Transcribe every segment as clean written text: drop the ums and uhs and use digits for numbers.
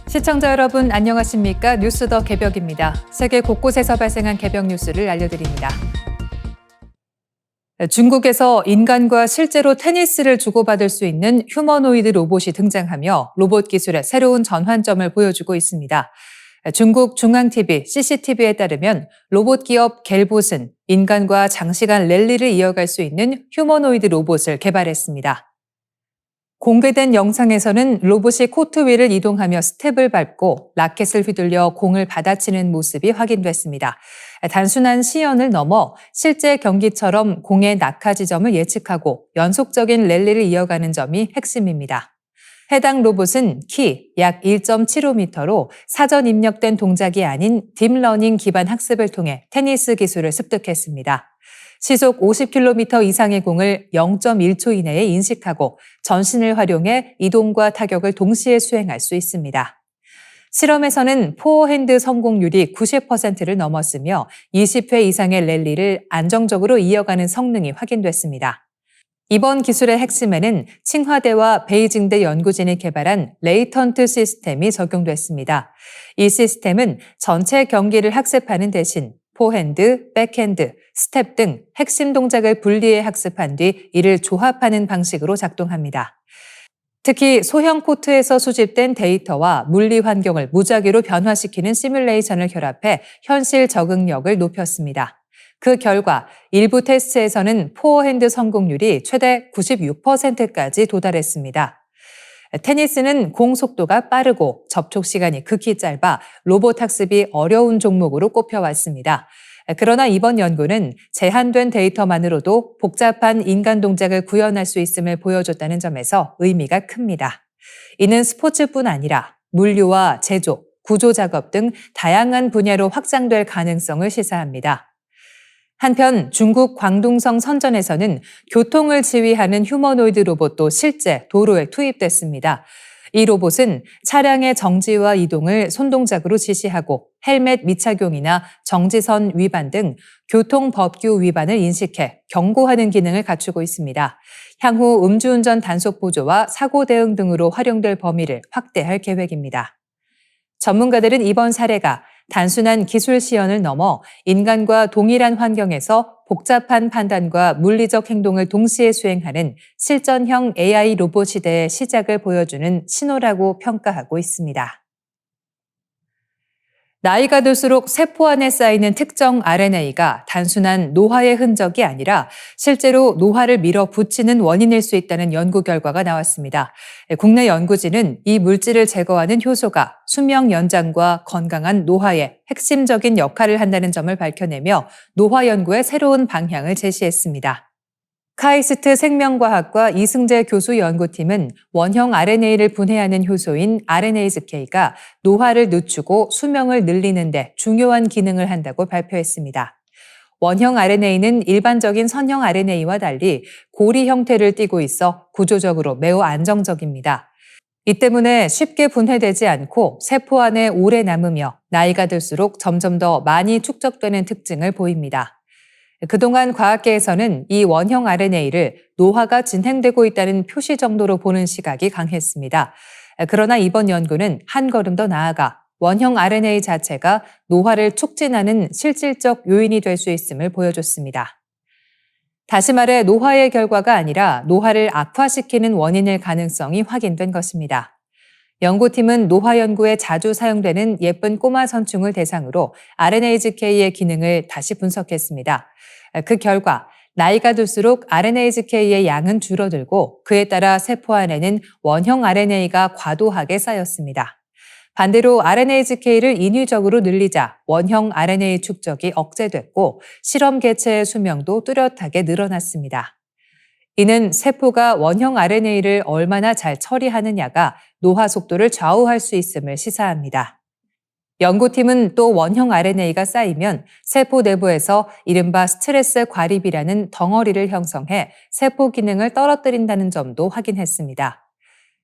시청자 여러분 안녕하십니까? 뉴스 더 개벽입니다. 세계 곳곳에서 발생한 개벽 뉴스를 알려드립니다. 중국에서 인간과 실제로 테니스를 주고받을 수 있는 휴머노이드 로봇이 등장하며 로봇 기술의 새로운 전환점을 보여주고 있습니다. 중국 중앙TV, CCTV에 따르면 로봇 기업 갤봇은 인간과 장시간 랠리를 이어갈 수 있는 휴머노이드 로봇을 개발했습니다. 공개된 영상에서는 로봇이 코트 위를 이동하며 스텝을 밟고 라켓을 휘둘려 공을 받아치는 모습이 확인됐습니다. 단순한 시연을 넘어 실제 경기처럼 공의 낙하 지점을 예측하고 연속적인 랠리를 이어가는 점이 핵심입니다. 해당 로봇은 키 약 1.75m로 사전 입력된 동작이 아닌 딥러닝 기반 학습을 통해 테니스 기술을 습득했습니다. 시속 50km 이상의 공을 0.1초 이내에 인식하고 전신을 활용해 이동과 타격을 동시에 수행할 수 있습니다. 실험에서는 포어핸드 성공률이 90%를 넘었으며 20회 이상의 랠리를 안정적으로 이어가는 성능이 확인됐습니다. 이번 기술의 핵심에는 칭화대와 베이징대 연구진이 개발한 레이턴트 시스템이 적용됐습니다. 이 시스템은 전체 경기를 학습하는 대신 포핸드, 백핸드, 스텝 등 핵심 동작을 분리해 학습한 뒤 이를 조합하는 방식으로 작동합니다. 특히 소형 코트에서 수집된 데이터와 물리 환경을 무작위로 변화시키는 시뮬레이션을 결합해 현실 적응력을 높였습니다. 그 결과 일부 테스트에서는 포어핸드 성공률이 최대 96%까지 도달했습니다. 테니스는 공 속도가 빠르고 접촉 시간이 극히 짧아 로봇 학습이 어려운 종목으로 꼽혀왔습니다. 그러나 이번 연구는 제한된 데이터만으로도 복잡한 인간 동작을 구현할 수 있음을 보여줬다는 점에서 의미가 큽니다. 이는 스포츠뿐 아니라 물류와 제조, 구조 작업 등 다양한 분야로 확장될 가능성을 시사합니다. 한편 중국 광둥성 선전에서는 교통을 지휘하는 휴머노이드 로봇도 실제 도로에 투입됐습니다. 이 로봇은 차량의 정지와 이동을 손동작으로 지시하고 헬멧 미착용이나 정지선 위반 등 교통법규 위반을 인식해 경고하는 기능을 갖추고 있습니다. 향후 음주운전 단속 보조와 사고 대응 등으로 활용될 범위를 확대할 계획입니다. 전문가들은 이번 사례가 단순한 기술 시연을 넘어 인간과 동일한 환경에서 복잡한 판단과 물리적 행동을 동시에 수행하는 실전형 AI 로봇 시대의 시작을 보여주는 신호라고 평가하고 있습니다. 나이가 들수록 세포 안에 쌓이는 특정 RNA가 단순한 노화의 흔적이 아니라 실제로 노화를 밀어붙이는 원인일 수 있다는 연구 결과가 나왔습니다. 국내 연구진은 이 물질을 제거하는 효소가 수명 연장과 건강한 노화에 핵심적인 역할을 한다는 점을 밝혀내며 노화 연구의 새로운 방향을 제시했습니다. 카이스트 생명과학과 이승재 교수 연구팀은 원형 RNA를 분해하는 효소인 RNase-K가 노화를 늦추고 수명을 늘리는 데 중요한 기능을 한다고 발표했습니다. 원형 RNA는 일반적인 선형 RNA와 달리 고리 형태를 띠고 있어 구조적으로 매우 안정적입니다. 이 때문에 쉽게 분해되지 않고 세포 안에 오래 남으며 나이가 들수록 점점 더 많이 축적되는 특징을 보입니다. 그동안 과학계에서는 이 원형 RNA를 노화가 진행되고 있다는 표시 정도로 보는 시각이 강했습니다. 그러나 이번 연구는 한 걸음 더 나아가 원형 RNA 자체가 노화를 촉진하는 실질적 요인이 될 수 있음을 보여줬습니다. 다시 말해 노화의 결과가 아니라 노화를 악화시키는 원인일 가능성이 확인된 것입니다. 연구팀은 노화 연구에 자주 사용되는 예쁜 꼬마 선충을 대상으로 RNase-K의 기능을 다시 분석했습니다. 그 결과 나이가 들수록 RNase-K의 양은 줄어들고 그에 따라 세포 안에는 원형 RNA가 과도하게 쌓였습니다. 반대로 RNase-K를 인위적으로 늘리자 원형 RNA 축적이 억제됐고 실험 개체의 수명도 뚜렷하게 늘어났습니다. 이는 세포가 원형 RNA를 얼마나 잘 처리하느냐가 노화 속도를 좌우할 수 있음을 시사합니다. 연구팀은 또 원형 RNA가 쌓이면 세포 내부에서 이른바 스트레스 과립이라는 덩어리를 형성해 세포 기능을 떨어뜨린다는 점도 확인했습니다.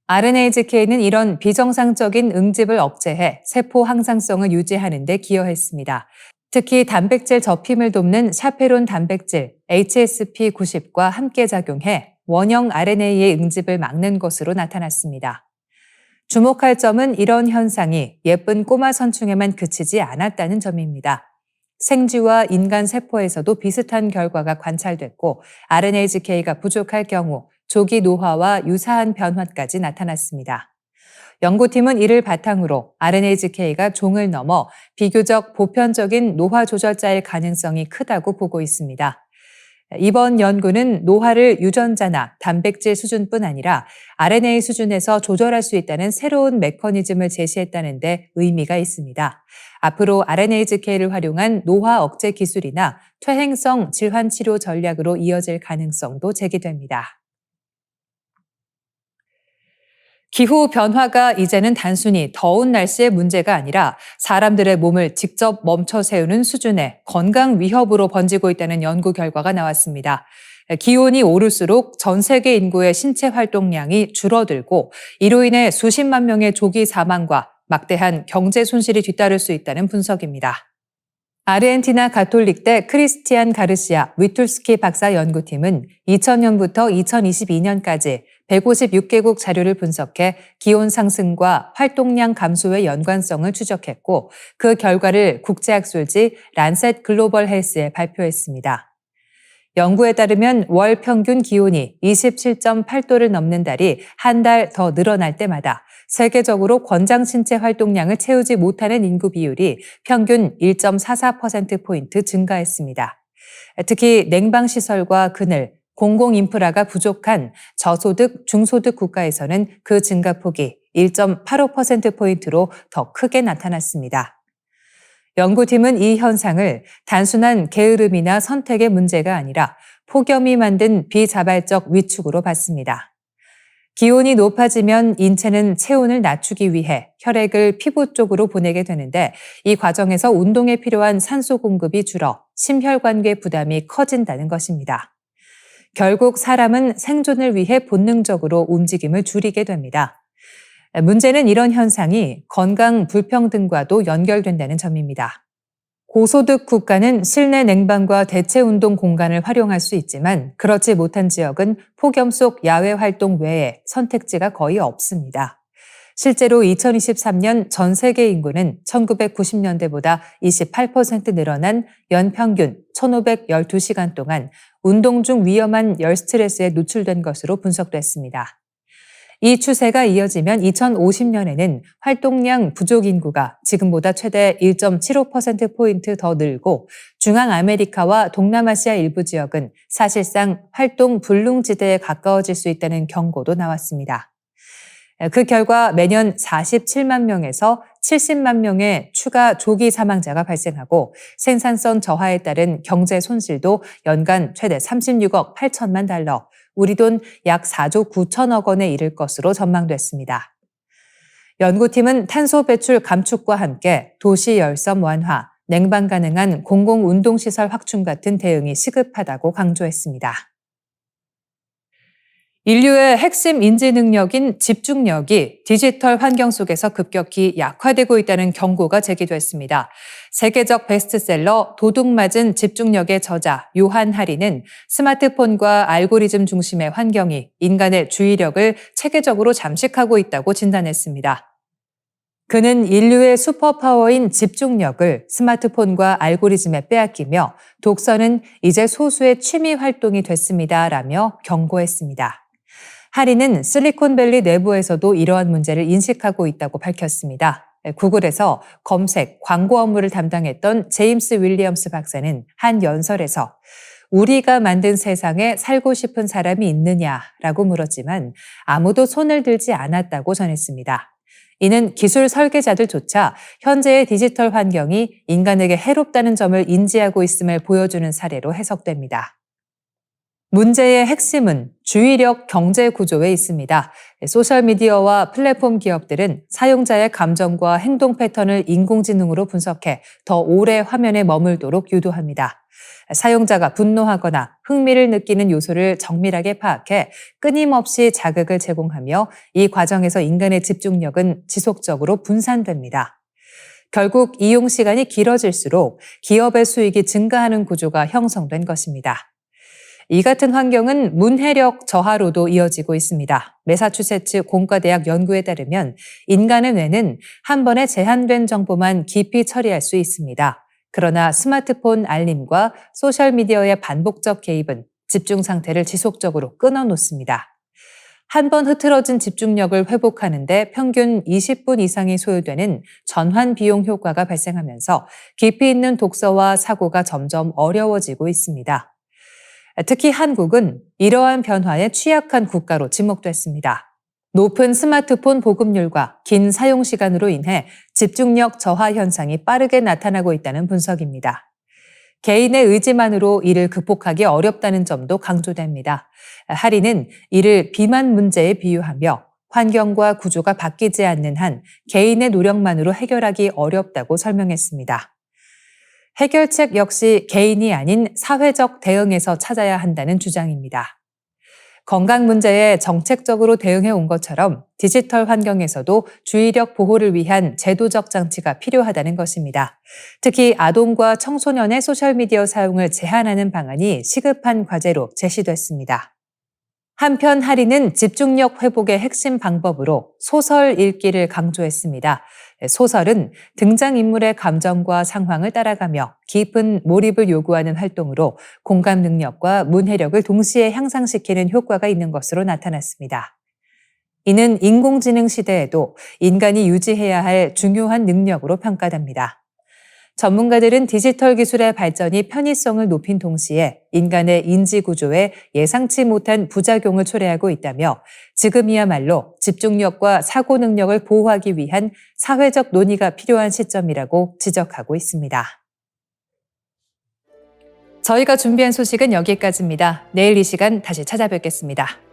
RNase-K는 이런 비정상적인 응집을 억제해 세포 항상성을 유지하는 데 기여했습니다. 특히 단백질 접힘을 돕는 샤페론 단백질 HSP90과 함께 작용해 원형 RNA의 응집을 막는 것으로 나타났습니다. 주목할 점은 이런 현상이 예쁜 꼬마 선충에만 그치지 않았다는 점입니다. 생쥐와 인간 세포에서도 비슷한 결과가 관찰됐고 RNA-GK가 부족할 경우 조기 노화와 유사한 변화까지 나타났습니다. 연구팀은 이를 바탕으로 RNA-GK가 종을 넘어 비교적 보편적인 노화 조절자일 가능성이 크다고 보고 있습니다. 이번 연구는 노화를 유전자나 단백질 수준뿐 아니라 RNA 수준에서 조절할 수 있다는 새로운 메커니즘을 제시했다는 데 의미가 있습니다. 앞으로 RNA-GK를 활용한 노화 억제 기술이나 퇴행성 질환 치료 전략으로 이어질 가능성도 제기됩니다. 기후 변화가 이제는 단순히 더운 날씨의 문제가 아니라 사람들의 몸을 직접 멈춰 세우는 수준의 건강 위협으로 번지고 있다는 연구 결과가 나왔습니다. 기온이 오를수록 전 세계 인구의 신체 활동량이 줄어들고 이로 인해 수십만 명의 조기 사망과 막대한 경제 손실이 뒤따를 수 있다는 분석입니다. 아르헨티나 가톨릭대 크리스티안 가르시아 위툴스키 박사 연구팀은 2000년부터 2022년까지 156개국 자료를 분석해 기온 상승과 활동량 감소의 연관성을 추적했고 그 결과를 국제학술지 란셋 글로벌 헬스에 발표했습니다. 연구에 따르면 월 평균 기온이 27.8도를 넘는 달이 한 달 더 늘어날 때마다 세계적으로 권장 신체 활동량을 채우지 못하는 인구 비율이 평균 1.44%포인트 증가했습니다. 특히 냉방시설과 그늘, 공공인프라가 부족한 저소득, 중소득 국가에서는 그 증가폭이 1.85%포인트로 더 크게 나타났습니다. 연구팀은 이 현상을 단순한 게으름이나 선택의 문제가 아니라 폭염이 만든 비자발적 위축으로 봤습니다. 기온이 높아지면 인체는 체온을 낮추기 위해 혈액을 피부 쪽으로 보내게 되는데 이 과정에서 운동에 필요한 산소 공급이 줄어 심혈관계 부담이 커진다는 것입니다. 결국 사람은 생존을 위해 본능적으로 움직임을 줄이게 됩니다. 문제는 이런 현상이 건강 불평등과도 연결된다는 점입니다. 고소득 국가는 실내 냉방과 대체 운동 공간을 활용할 수 있지만 그렇지 못한 지역은 폭염 속 야외 활동 외에 선택지가 거의 없습니다. 실제로 2023년 전 세계 인구는 1990년대보다 28% 늘어난 연평균 1512시간 동안 운동 중 위험한 열 스트레스에 노출된 것으로 분석됐습니다. 이 추세가 이어지면 2050년에는 활동량 부족 인구가 지금보다 최대 1.75%포인트 더 늘고 중앙아메리카와 동남아시아 일부 지역은 사실상 활동 불능지대에 가까워질 수 있다는 경고도 나왔습니다. 그 결과 매년 47만 명에서 70만 명의 추가 조기 사망자가 발생하고 생산성 저하에 따른 경제 손실도 연간 최대 36억 8천만 달러, 우리 돈 약 4조 9천억 원에 이를 것으로 전망됐습니다. 연구팀은 탄소 배출 감축과 함께 도시 열섬 완화, 냉방 가능한 공공운동시설 확충 같은 대응이 시급하다고 강조했습니다. 인류의 핵심 인지 능력인 집중력이 디지털 환경 속에서 급격히 약화되고 있다는 경고가 제기됐습니다. 세계적 베스트셀러 도둑맞은 집중력의 저자 요한 하리는 스마트폰과 알고리즘 중심의 환경이 인간의 주의력을 체계적으로 잠식하고 있다고 진단했습니다. 그는 인류의 슈퍼파워인 집중력을 스마트폰과 알고리즘에 빼앗기며 독서는 이제 소수의 취미 활동이 됐습니다라며 경고했습니다. 하리는 실리콘밸리 내부에서도 이러한 문제를 인식하고 있다고 밝혔습니다. 구글에서 검색, 광고 업무를 담당했던 제임스 윌리엄스 박사는 한 연설에서 우리가 만든 세상에 살고 싶은 사람이 있느냐라고 물었지만 아무도 손을 들지 않았다고 전했습니다. 이는 기술 설계자들조차 현재의 디지털 환경이 인간에게 해롭다는 점을 인지하고 있음을 보여주는 사례로 해석됩니다. 문제의 핵심은 주의력 경제 구조에 있습니다. 소셜미디어와 플랫폼 기업들은 사용자의 감정과 행동 패턴을 인공지능으로 분석해 더 오래 화면에 머물도록 유도합니다. 사용자가 분노하거나 흥미를 느끼는 요소를 정밀하게 파악해 끊임없이 자극을 제공하며 이 과정에서 인간의 집중력은 지속적으로 분산됩니다. 결국 이용 시간이 길어질수록 기업의 수익이 증가하는 구조가 형성된 것입니다. 이 같은 환경은 문해력 저하로도 이어지고 있습니다. 매사추세츠 공과대학 연구에 따르면 인간의 뇌는 한 번에 제한된 정보만 깊이 처리할 수 있습니다. 그러나 스마트폰 알림과 소셜미디어의 반복적 개입은 집중 상태를 지속적으로 끊어놓습니다. 한 번 흐트러진 집중력을 회복하는데 평균 20분 이상이 소요되는 전환 비용 효과가 발생하면서 깊이 있는 독서와 사고가 점점 어려워지고 있습니다. 특히 한국은 이러한 변화에 취약한 국가로 지목됐습니다. 높은 스마트폰 보급률과 긴 사용 시간으로 인해 집중력 저하 현상이 빠르게 나타나고 있다는 분석입니다. 개인의 의지만으로 이를 극복하기 어렵다는 점도 강조됩니다. 할인은 이를 비만 문제에 비유하며 환경과 구조가 바뀌지 않는 한 개인의 노력만으로 해결하기 어렵다고 설명했습니다. 해결책 역시 개인이 아닌 사회적 대응에서 찾아야 한다는 주장입니다. 건강 문제에 정책적으로 대응해 온 것처럼 디지털 환경에서도 주의력 보호를 위한 제도적 장치가 필요하다는 것입니다. 특히 아동과 청소년의 소셜미디어 사용을 제한하는 방안이 시급한 과제로 제시됐습니다. 한편 할인은 집중력 회복의 핵심 방법으로 소설 읽기를 강조했습니다. 소설은 등장인물의 감정과 상황을 따라가며 깊은 몰입을 요구하는 활동으로 공감 능력과 문해력을 동시에 향상시키는 효과가 있는 것으로 나타났습니다. 이는 인공지능 시대에도 인간이 유지해야 할 중요한 능력으로 평가됩니다. 전문가들은 디지털 기술의 발전이 편의성을 높인 동시에 인간의 인지 구조에 예상치 못한 부작용을 초래하고 있다며 지금이야말로 집중력과 사고 능력을 보호하기 위한 사회적 논의가 필요한 시점이라고 지적하고 있습니다. 저희가 준비한 소식은 여기까지입니다. 내일 이 시간 다시 찾아뵙겠습니다.